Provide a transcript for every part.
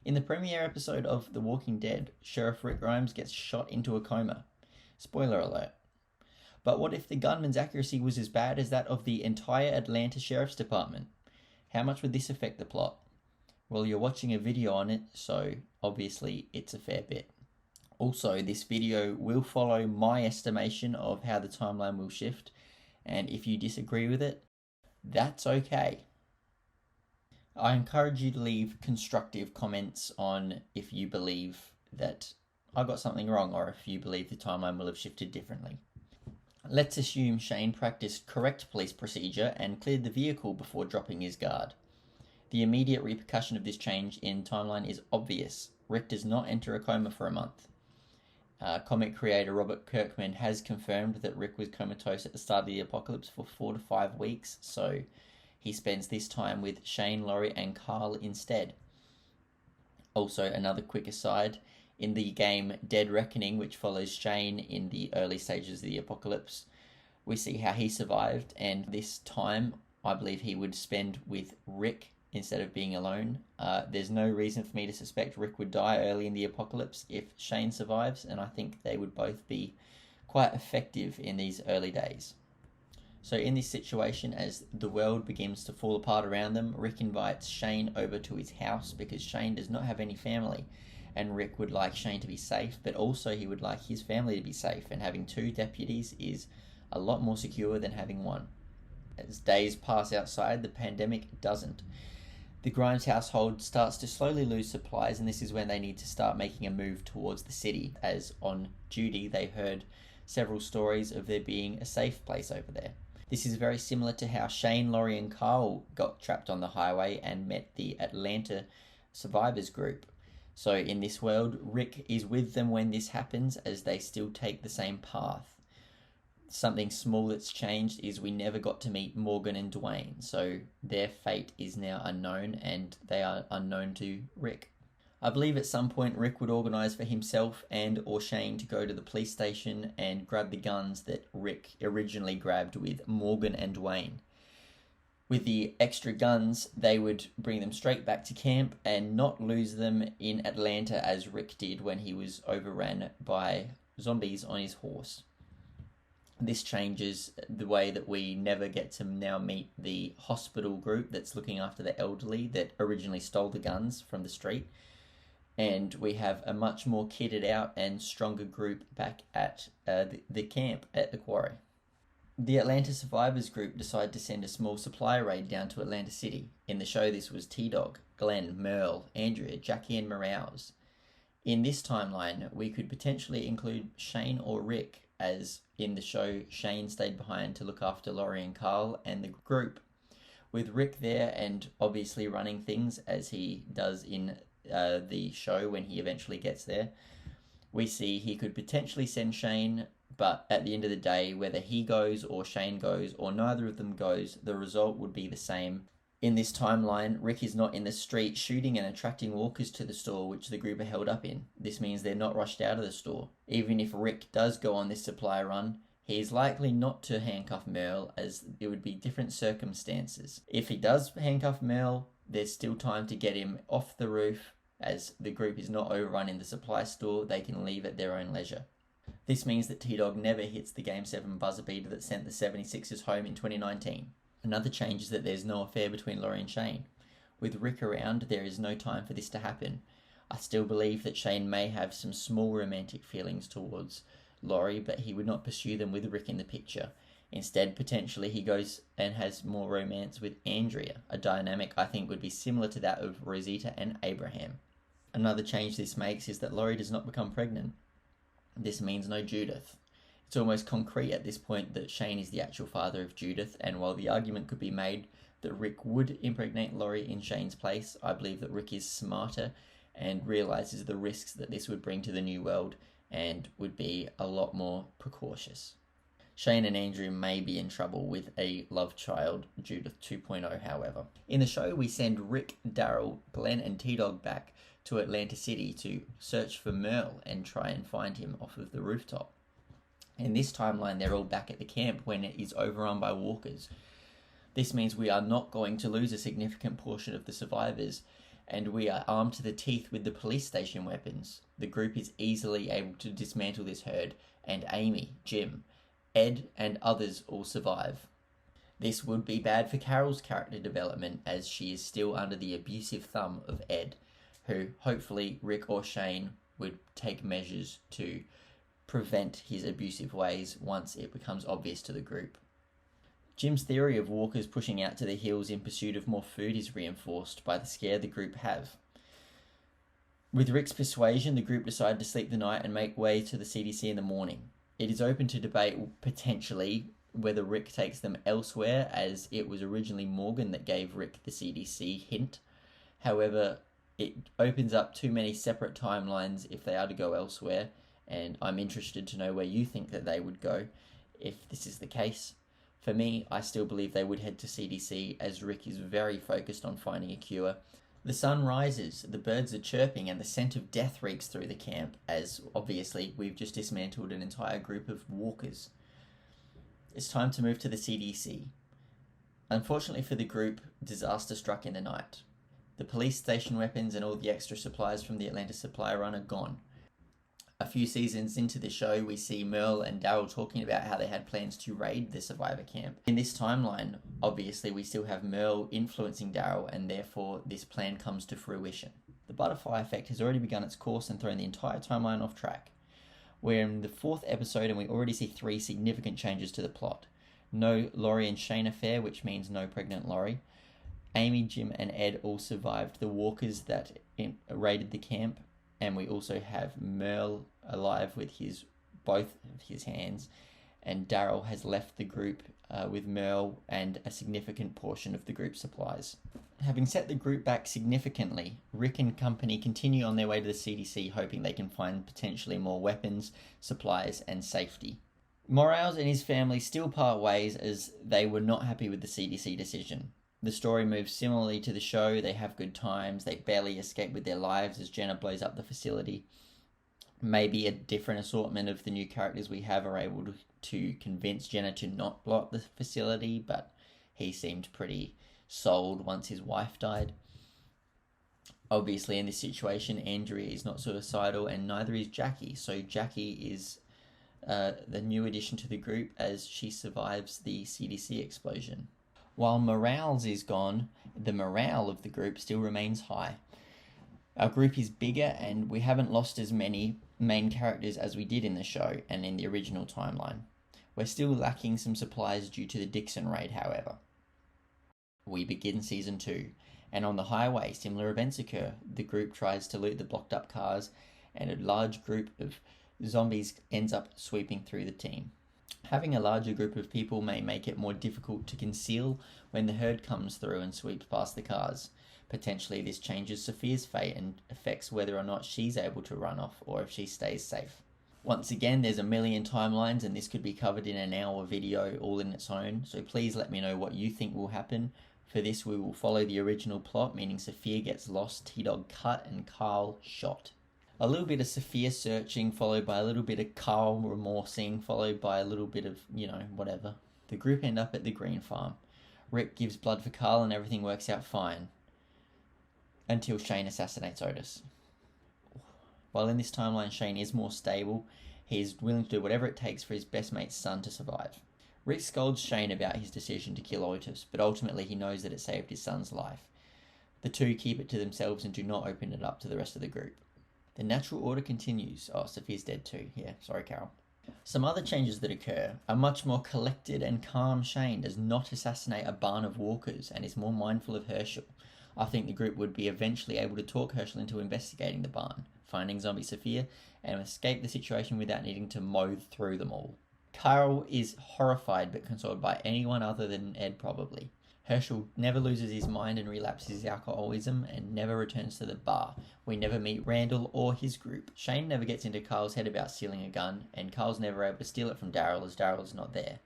In the premiere episode of The Walking Dead, Sheriff Rick Grimes gets shot into a coma. Spoiler alert. But what if the gunman's accuracy was as bad as that of the entire Atlanta Sheriff's Department? How much would this affect the plot? Well, you're watching a video on it, so obviously it's a fair bit. Also, this video will follow my estimation of how the timeline will shift, and if you disagree with it, that's okay. I encourage you to leave constructive comments on if you believe that I got something wrong or if you believe the timeline will have shifted differently. Let's assume Shane practiced correct police procedure and cleared the vehicle before dropping his guard. The immediate repercussion of this change in timeline is obvious. Rick does not enter a coma for a month. Comic creator Robert Kirkman has confirmed that Rick was comatose at the start of the apocalypse for 4 to 5 weeks, so he spends this time with Shane, Laurie, and Carl instead. Also, another quick aside, in the game Dead Reckoning, which follows Shane in the early stages of the apocalypse, we see how he survived, and this time I believe he would spend with Rick instead of being alone. There's no reason for me to suspect Rick would die early in the apocalypse if Shane survives, and I think they would both be quite effective in these early days. So in this situation, as the world begins to fall apart around them, Rick invites Shane over to his house because Shane does not have any family, and Rick would like Shane to be safe, but also he would like his family to be safe, and having 2 deputies is a lot more secure than having 1. As days pass outside, the pandemic doesn't. The Grimes household starts to slowly lose supplies, and this is when they need to start making a move towards the city, as on duty they heard several stories of there being a safe place over there. This is very similar to how Shane, Laurie, and Carl got trapped on the highway and met the Atlanta survivors group. So in this world, Rick is with them when this happens, as they still take the same path. Something small that's changed is we never got to meet Morgan and Dwayne, so their fate is now unknown, and they are unknown to Rick. I believe at some point Rick would organise for himself and or Shane to go to the police station and grab the guns that Rick originally grabbed with Morgan and Dwayne. With the extra guns, they would bring them straight back to camp and not lose them in Atlanta as Rick did when he was overrun by zombies on his horse. This changes the way that we never get to now meet the hospital group that's looking after the elderly that originally stole the guns from the street. And we have a much more kitted out and stronger group back at the camp at the quarry. The Atlanta Survivors group decide to send a small supply raid down to Atlanta City. In the show, this was T-Dog, Glenn, Merle, Andrea, Jackie, and Morales. In this timeline, we could potentially include Shane or Rick, as in the show, Shane stayed behind to look after Laurie and Carl and the group. With Rick there and obviously running things as he does in the show when he eventually gets there, we see he could potentially send Shane, but at the end of the day, whether he goes or Shane goes or neither of them goes, the result would be the same. In this timeline, Rick is not in the street shooting and attracting walkers to the store, which the group are held up in. This means they're not rushed out of the store. Even if Rick does go on this supply run, he is likely not to handcuff Merle, as it would be different circumstances. If he does handcuff Merle, there's still time to get him off the roof, as the group is not overrun in the supply store. They can leave at their own leisure. This means that T-Dog never hits the Game 7 buzzer beater that sent the 76ers home in 2019. Another change is that there's no affair between Laurie and Shane. With Rick around, there is no time for this to happen. I still believe that Shane may have some small romantic feelings towards Laurie, but he would not pursue them with Rick in the picture. Instead, potentially he goes and has more romance with Andrea, a dynamic I think would be similar to that of Rosita and Abraham. Another change this makes is that Laurie does not become pregnant. This means no Judith. It's almost concrete at this point that Shane is the actual father of Judith, and while the argument could be made that Rick would impregnate Laurie in Shane's place, I believe that Rick is smarter and realizes the risks that this would bring to the new world and would be a lot more precautious. Shane and Andrew may be in trouble with a love child, Judith 2.0, however. In the show, we send Rick, Daryl, Glenn, and T-Dog back to Atlanta City to search for Merle and try and find him off of the rooftop. In this timeline, they're all back at the camp when it is overrun by walkers. This means we are not going to lose a significant portion of the survivors, and we are armed to the teeth with the police station weapons. The group is easily able to dismantle this herd, and Amy, Jim, Ed, and others all survive. This would be bad for Carol's character development, as she is still under the abusive thumb of Ed, who hopefully Rick or Shane would take measures to prevent his abusive ways once it becomes obvious to the group. Jim's theory of walkers pushing out to the hills in pursuit of more food is reinforced by the scare the group have. With Rick's persuasion, the group decide to sleep the night and make way to the CDC in the morning. It is open to debate, potentially, whether Rick takes them elsewhere, as it was originally Morgan that gave Rick the CDC hint. However, it opens up too many separate timelines if they are to go elsewhere, and I'm interested to know where you think that they would go if this is the case. For me, I still believe they would head to CDC, as Rick is very focused on finding a cure. The sun rises, the birds are chirping, and the scent of death reeks through the camp, as obviously we've just dismantled an entire group of walkers. It's time to move to the CDC. Unfortunately for the group, disaster struck in the night. The police station weapons and all the extra supplies from the Atlanta supply run are gone. A few seasons into the show, we see Merle and Daryl talking about how they had plans to raid the survivor camp. In this timeline, obviously, we still have Merle influencing Daryl, and therefore this plan comes to fruition. The butterfly effect has already begun its course and thrown the entire timeline off track. We're in the 4th episode and we already see 3 significant changes to the plot. No Laurie and Shane affair, which means no pregnant Laurie. Amy, Jim, and Ed all survived the walkers that raided the camp. And we also have Merle alive with both of his hands, and Daryl has left the group with Merle and a significant portion of the group's supplies. Having set the group back significantly, Rick and company continue on their way to the CDC, hoping they can find potentially more weapons, supplies, and safety. Morales and his family still part ways, as they were not happy with the CDC decision. The story moves similarly to the show. They have good times. They barely escape with their lives as Jenna blows up the facility. Maybe a different assortment of the new characters we have are able to convince Jenna to not blow up the facility, but he seemed pretty sold once his wife died. Obviously, in this situation, Andrea is not suicidal, and neither is Jackie. So Jackie is the new addition to the group, as she survives the CDC explosion. While Morales is gone, the morale of the group still remains high. Our group is bigger, and we haven't lost as many main characters as we did in the show and in the original timeline. We're still lacking some supplies due to the Dixon raid, however. We begin Season 2, and on the highway, similar events occur. The group tries to loot the blocked up cars, and a large group of zombies ends up sweeping through the team. Having a larger group of people may make it more difficult to conceal when the herd comes through and sweeps past the cars. Potentially this changes Sophia's fate and affects whether or not she's able to run off or if she stays safe. Once again, there's a million timelines, and this could be covered in an hour video all in its own, so please let me know what you think will happen. For this, we will follow the original plot, meaning Sophia gets lost, T-Dog cut, and Carl shot. A little bit of Sophia searching, followed by a little bit of Carl remorsing, followed by a little bit of, whatever. The group end up at the green farm. Rick gives blood for Carl and everything works out fine. Until Shane assassinates Otis. While in this timeline Shane is more stable, he is willing to do whatever it takes for his best mate's son to survive. Rick scolds Shane about his decision to kill Otis, but ultimately he knows that it saved his son's life. The two keep it to themselves and do not open it up to the rest of the group. The natural order continues. Oh, Sophia's dead too. Yeah, sorry, Carol. Some other changes that occur. A much more collected and calm Shane does not assassinate a barn of walkers and is more mindful of Hershel. I think the group would be eventually able to talk Hershel into investigating the barn, finding zombie Sophia, and escape the situation without needing to mow through them all. Carl is horrified but consoled by anyone other than Ed, probably. Hershel never loses his mind and relapses his alcoholism and never returns to the bar. We never meet Randall or his group. Shane never gets into Carl's head about stealing a gun, and Carl's never able to steal it from Daryl as Daryl's not there.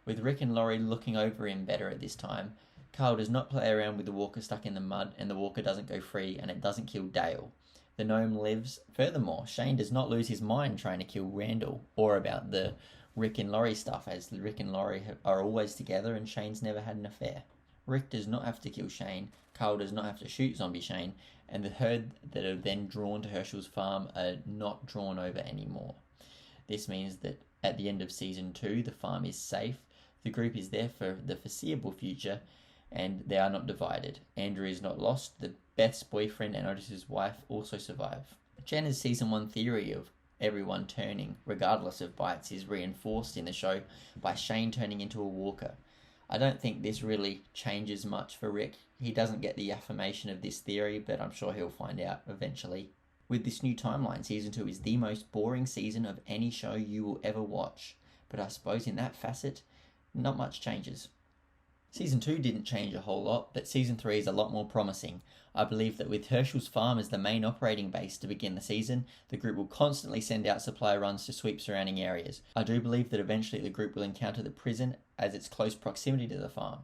With Rick and Laurie looking over him better at this time, Carl does not play around with the walker stuck in the mud, and the walker doesn't go free, and it doesn't kill Dale. The gnome lives. Furthermore, Shane does not lose his mind trying to kill Randall, or about the Rick and Laurie stuff, as Rick and Laurie are always together and Shane's never had an affair. Rick does not have to kill Shane. Carl does not have to shoot Zombie Shane, and the herd that are then drawn to Hershel's farm are not drawn over anymore. This means that at the end of Season 2, the farm is safe, the group is there for the foreseeable future, and they are not divided. Andrew is not lost, Beth's boyfriend and Otis's wife also survive. Jenna's Season 1 theory of everyone turning, regardless of bites, is reinforced in the show by Shane turning into a walker. I don't think this really changes much for Rick. He doesn't get the affirmation of this theory, but I'm sure he'll find out eventually. With this new timeline, Season 2 is the most boring season of any show you will ever watch. But I suppose in that facet, not much changes. Season 2 didn't change a whole lot, but Season 3 is a lot more promising. I believe that with Hershel's farm as the main operating base to begin the season, the group will constantly send out supply runs to sweep surrounding areas. I do believe that eventually the group will encounter the prison as its close proximity to the farm.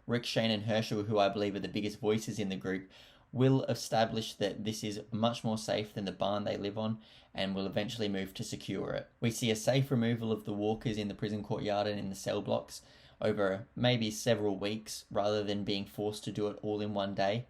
Rick, Shane and Hershel, who I believe are the biggest voices in the group, will establish that this is much more safe than the barn they live on, and will eventually move to secure it. We see a safe removal of the walkers in the prison courtyard and in the cell blocks over maybe several weeks, rather than being forced to do it all in one day,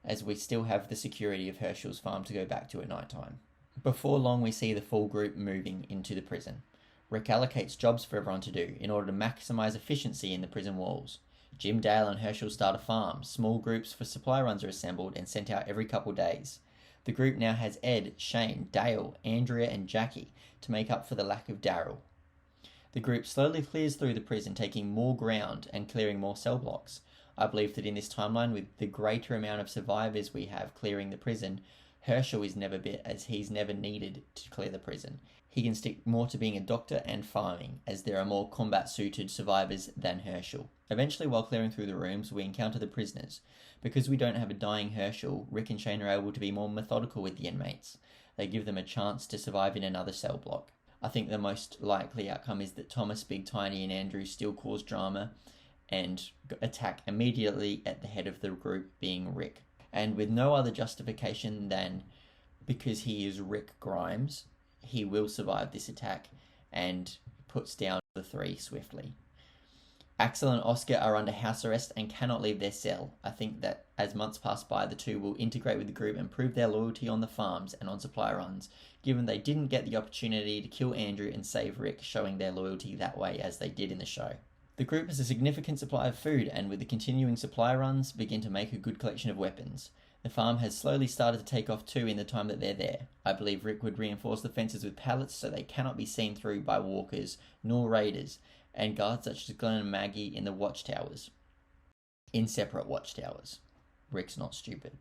as we still have the security of Hershel's farm to go back to at night time. Before long, we see the full group moving into the prison. Rick allocates jobs for everyone to do in order to maximise efficiency in the prison walls. Jim, Dale and Hershel start a farm. Small groups for supply runs are assembled and sent out every couple days. The group now has Ed, Shane, Dale, Andrea and Jackie to make up for the lack of Daryl. The group slowly clears through the prison, taking more ground and clearing more cell blocks. I believe that in this timeline, with the greater amount of survivors we have clearing the prison, Hershel is never bit, as he's never needed to clear the prison. He can stick more to being a doctor and farming, as there are more combat-suited survivors than Hershel. Eventually, while clearing through the rooms, we encounter the prisoners. Because we don't have a dying Hershel, Rick and Shane are able to be more methodical with the inmates. They give them a chance to survive in another cell block. I think the most likely outcome is that Thomas, Big Tiny and Andrew still cause drama and attack immediately at the head of the group, being Rick. And with no other justification than because he is Rick Grimes, he will survive this attack and puts down the three swiftly. Axel and Oscar are under house arrest and cannot leave their cell. I think that as months pass by, the two will integrate with the group and prove their loyalty on the farms and on supply runs, given they didn't get the opportunity to kill Andrew and save Rick, showing their loyalty that way as they did in the show. The group has a significant supply of food, and with the continuing supply runs, begin to make a good collection of weapons. The farm has slowly started to take off too in the time that they're there. I believe Rick would reinforce the fences with pallets so they cannot be seen through by walkers nor raiders, and guards such as Glenn and Maggie in the watchtowers. In separate watchtowers. Rick's not stupid.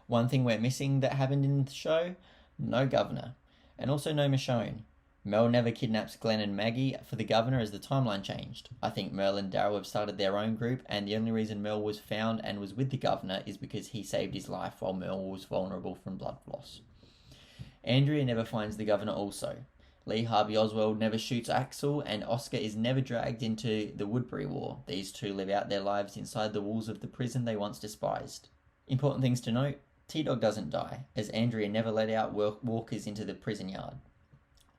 One thing we're missing that happened in the show, no governor, and also no Michonne. Mel never kidnaps Glenn and Maggie for the governor as the timeline changed. I think Merle and Daryl have started their own group, and the only reason Mel was found and was with the governor is because he saved his life while Merle was vulnerable from blood loss. Andrea never finds the governor also. Lee Harvey Oswald never shoots Axel, and Oscar is never dragged into the Woodbury War. These two live out their lives inside the walls of the prison they once despised. Important things to note, T-Dog doesn't die, as Andrea never let out walkers into the prison yard.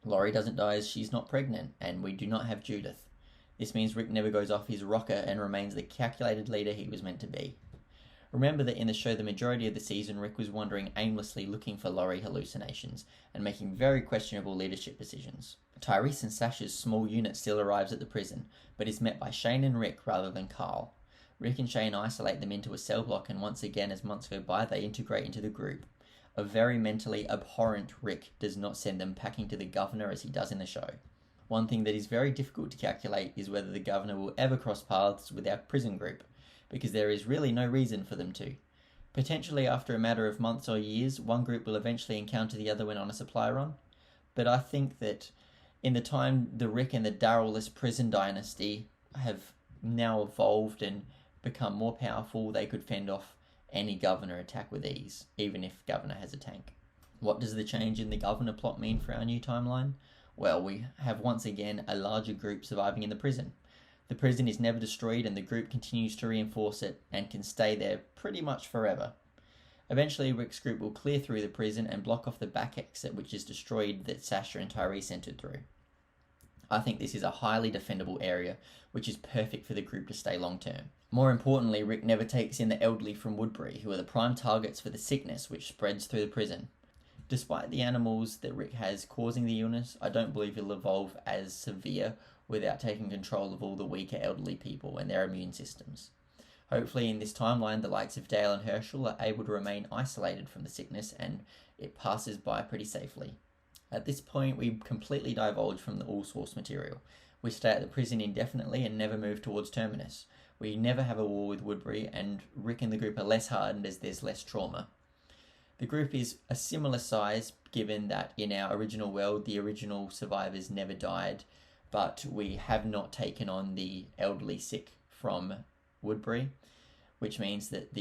Laurie doesn't die as she's not pregnant, and we do not have Judith. This means Rick never goes off his rocker and remains the calculated leader he was meant to be. Remember that in the show the majority of the season Rick was wandering aimlessly looking for Laurie hallucinations and making very questionable leadership decisions. Tyrese and Sasha's small unit still arrives at the prison, but is met by Shane and Rick rather than Carl. Rick and Shane isolate them into a cell block, and once again as months go by they integrate into the group. A very mentally abhorrent Rick does not send them packing to the governor as he does in the show. One thing that is very difficult to calculate is whether the governor will ever cross paths with our prison group, because there is really no reason for them to. Potentially after a matter of months or years, one group will eventually encounter the other when on a supply run, but I think that in the time the Rick and the Daryl-less prison dynasty have now evolved and become more powerful, they could fend off any governor attack with ease, even if governor has a tank. What does the change in the governor plot mean for our new timeline? Well, we have once again a larger group surviving in the prison. The prison is never destroyed and the group continues to reinforce it and can stay there pretty much forever. Eventually Rick's group will clear through the prison and block off the back exit which is destroyed that Sasha and Tyrese entered through. I think this is a highly defendable area, which is perfect for the group to stay long term. More importantly, Rick never takes in the elderly from Woodbury, who are the prime targets for the sickness which spreads through the prison. Despite the animals that Rick has causing the illness, I don't believe he'll evolve as severe without taking control of all the weaker elderly people and their immune systems. Hopefully in this timeline, the likes of Dale and Hershel are able to remain isolated from the sickness and it passes by pretty safely. At this point, we completely divulge from the all source material. We stay at the prison indefinitely and never move towards Terminus. We never have a war with Woodbury, and Rick and the group are less hardened as there's less trauma. The group is a similar size, given that in our original world, the original survivors never died, but we have not taken on the elderly sick from Woodbury, which means that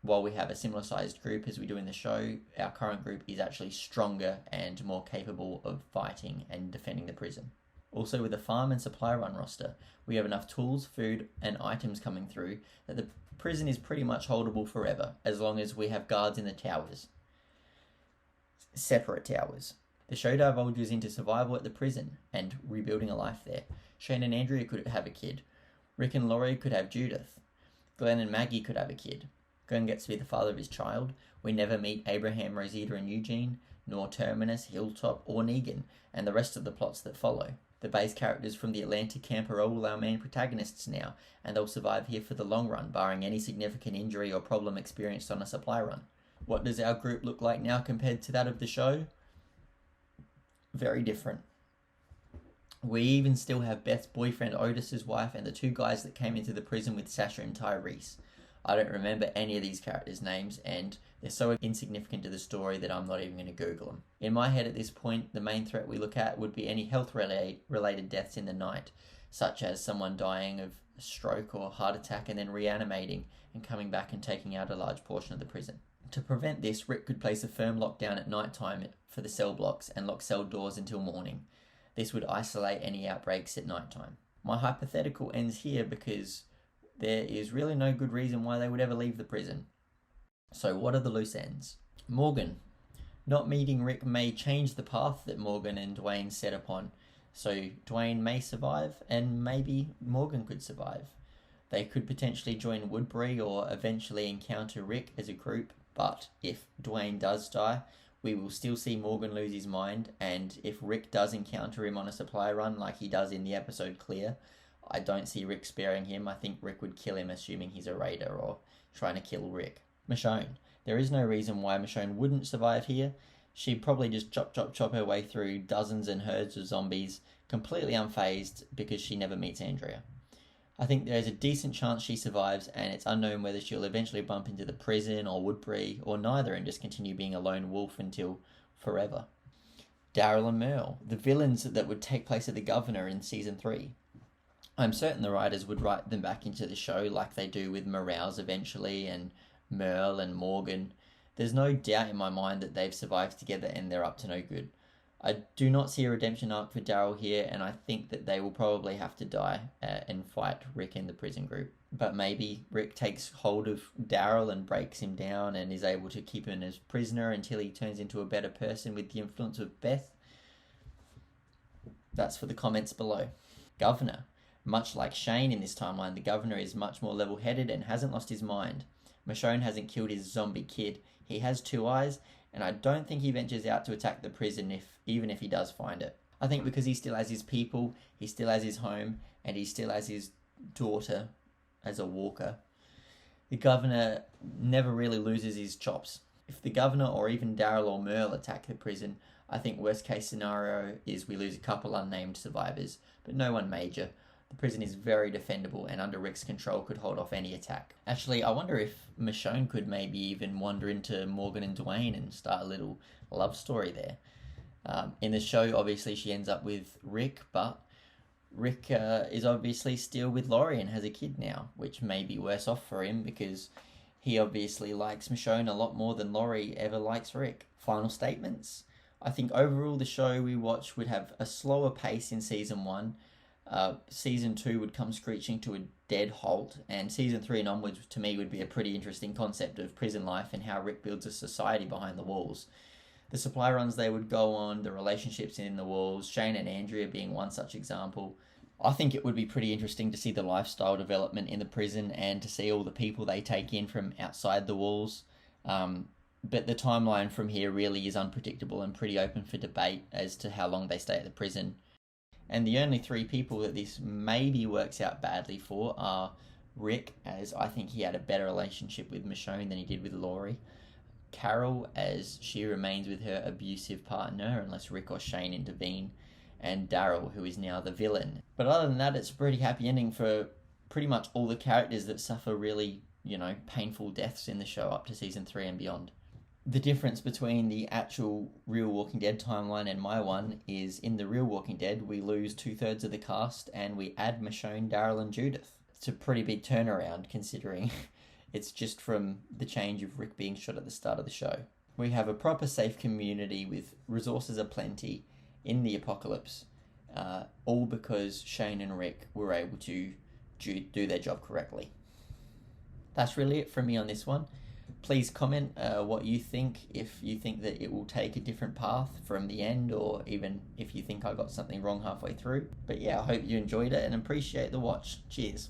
while we have a similar sized group as we do in the show, our current group is actually stronger and more capable of fighting and defending the prison. Also, with the farm and supply run roster, we have enough tools, food, and items coming through that the prison is pretty much holdable forever, as long as we have guards in the towers. Separate towers. The show divulges into survival at the prison and rebuilding a life there. Shane and Andrea could have a kid. Rick and Laurie could have Judith. Glenn and Maggie could have a kid. Glenn gets to be the father of his child. We never meet Abraham, Rosita, and Eugene, nor Terminus, Hilltop, or Negan, and the rest of the plots that follow. The base characters from the Atlantic camp are all our main protagonists now, and they'll survive here for the long run, barring any significant injury or problem experienced on a supply run. What does our group look like now compared to that of the show? Very different. We even still have Beth's boyfriend Otis's wife and the two guys that came into the prison with Sasha and Tyrese. I don't remember any of these characters' names, and they're so insignificant to the story that I'm not even going to Google them. In my head at this point, the main threat we look at would be any health-related deaths in the night, such as someone dying of a stroke or heart attack and then reanimating and coming back and taking out a large portion of the prison. To prevent this, Rick could place a firm lockdown at night time for the cell blocks and lock cell doors until morning. This would isolate any outbreaks at night time. My hypothetical ends here because there is really no good reason why they would ever leave the prison. So what are the loose ends? Morgan. Not meeting Rick may change the path that Morgan and Dwayne set upon. So Dwayne may survive, and maybe Morgan could survive. They could potentially join Woodbury or eventually encounter Rick as a group, but if Dwayne does die, we will still see Morgan lose his mind, and if Rick does encounter him on a supply run like he does in the episode Clear, I don't see Rick sparing him. I think Rick would kill him, assuming he's a raider or trying to kill Rick. Michonne. There is no reason why Michonne wouldn't survive here. She'd probably just chop her way through dozens and herds of zombies, completely unfazed because she never meets Andrea. I think there's a decent chance she survives, and it's unknown whether she'll eventually bump into the prison or Woodbury or neither and just continue being a lone wolf until forever. Daryl and Merle, the villains that would take place at the Governor in Season 3. I'm certain the writers would write them back into the show like they do with Morales eventually, and Merle and Morgan. There's no doubt in my mind that they've survived together and they're up to no good. I do not see a redemption arc for Daryl here, and I think that they will probably have to die and fight Rick in the prison group. But maybe Rick takes hold of Daryl and breaks him down and is able to keep him as prisoner until he turns into a better person with the influence of Beth. That's for the comments below. Governor. Much like Shane in this timeline, the Governor is much more level-headed and hasn't lost his mind. Michonne hasn't killed his zombie kid. He has two eyes, and I don't think he ventures out to attack the prison even if he does find it. I think because he still has his people, he still has his home, and he still has his daughter as a walker, the Governor never really loses his chops. If the Governor or even Daryl or Merle attack the prison, I think worst case scenario is we lose a couple unnamed survivors, but no one major. The prison is very defendable and under Rick's control could hold off any attack. Actually, I wonder if Michonne could maybe even wander into Morgan and Dwayne and start a little love story there. In the show, obviously, she ends up with Rick, but Rick is obviously still with Laurie and has a kid now, which may be worse off for him because he obviously likes Michonne a lot more than Laurie ever likes Rick. Final statements. I think overall the show we watch would have a slower pace in Season 1. Season 2 would come screeching to a dead halt, and Season 3 and onwards to me would be a pretty interesting concept of prison life and how Rick builds a society behind the walls. the supply runs they would go on, the relationships in the walls, Shane and Andrea being one such example. I think it would be pretty interesting to see the lifestyle development in the prison and to see all the people they take in from outside the walls. But the timeline from here really is unpredictable and pretty open for debate as to how long they stay at the prison. And the only three people that this maybe works out badly for are Rick, as I think he had a better relationship with Michonne than he did with Laurie. Carol, as she remains with her abusive partner unless Rick or Shane intervene. And Daryl, who is now the villain. But other than that, it's a pretty happy ending for pretty much all the characters that suffer really, painful deaths in the show up to season 3 and beyond. The difference between the actual Real Walking Dead timeline and my one is in the Real Walking Dead, we lose 2/3 of the cast and we add Michonne, Daryl and Judith. It's a pretty big turnaround considering it's just from the change of Rick being shot at the start of the show. We have a proper safe community with resources aplenty in the apocalypse, all because Shane and Rick were able to do their job correctly. That's really it from me on this one. Please comment what you think, if you think that it will take a different path from the end, or even if you think I got something wrong halfway through. But yeah, I hope you enjoyed it and appreciate the watch. Cheers.